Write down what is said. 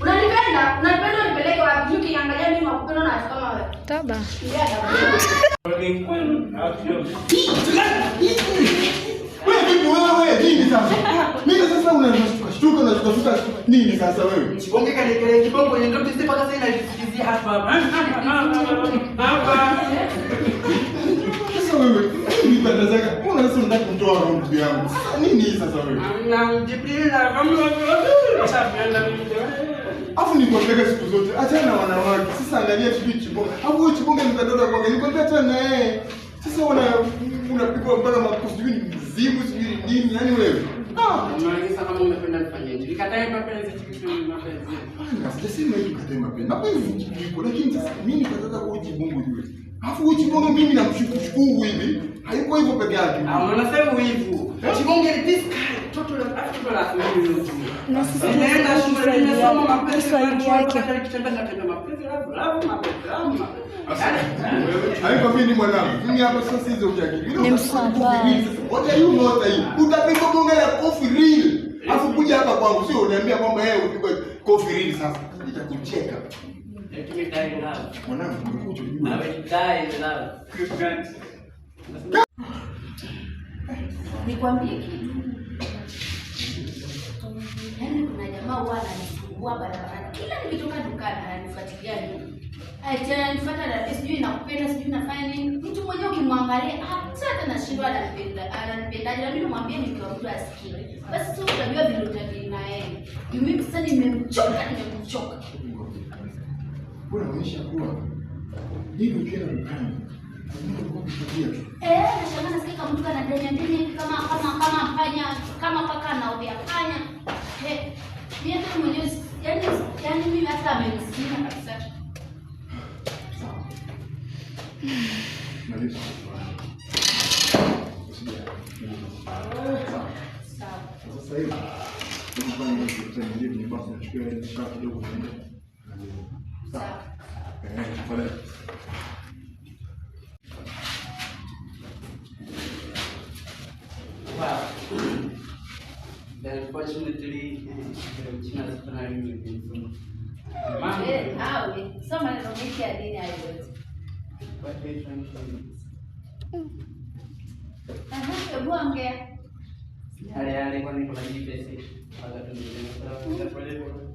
Unanipenda? Unanipenda unipeleke wapi? Ukiangalia mimi nakupenda na kama wewe. Toba. Wewe nini sasa? Mimi sasa unashtuka nini sasa wewe? Chibonge kale kibongo yenye ndio tisi paka sasa inasikizia hapa. Sasa wewe, mimi badazaka. Mbona sasa unataka kumtoa roho ndugu yangu? Nini sasa wewe? Na Jibril na kama chapenda mimi. Afu nikwambia siku zote achana na wanawake. Sasa angalia chibonge. Hapo wewe chibonge ni kadoda kwanga. Nikwambia achana na yeye. Sasa unapigwa mpaka makofi sijui ni mzimu sijui nini yani wewe. Unaweza kama unapenda nifanye nini? Nikatae mapenzi kitu mapenzi. Sijasema hivi katae mapenzi. Mapenzi kipo lakini sasa mimi nataka kuji Mungu yule. Alafu Chibonge mimi namshukuru hivi. Haiko hivyo peke yake. Unasema hivyo. Chibonge ni this toto la mimi. Na sisi tunaenda shule nimesoma mapenzi yake. Kitanda napenda mapenzi alafu mapenzi. Haiko mimi mwanangu. Mimi hapa sasa hizo ukiakili. Ni msamba. Ngoja hiyo moja hii. Utapigwa bonge la coffee real. Alafu kuja hapa kwangu sio uniambia kwamba yeye upigwe coffee real sasa. Nitakucheka. Mwanangu umekuja juu. Nikwambie kitu. Yaani kuna jamaa huwa ananisumbua barabarani. Kila nikitoka dukani ananifuatilia nini? Ananifuata na sijui nakupenda sijui nafanya nini. Mtu mmoja ukimwangalia hata anashindwa ananipendaje. Na mimi namwambia nikiwa mtu asikie. Basi sio utajua vile utadili na yeye. Mimi sasa nimemchoka. Bwana unaonyesha kuwa hivi ukienda dukani nashangaa nasikia kama mtu anadenya kama panya kama paka anaovya panya. Mimi hata mwenyewe yani mimi hata amenisima kabisa. Maliza. Sasa hivi tunafanya kitu kingine basi tunachukua ile shaka kidogo ndio. Sawa. Pole. Wow. Unfortunately, China is planning to be soon. So many Romanian dini hayo. What are you trying to do? Buongea. Yale kwa niko na GPS. Hata tunataka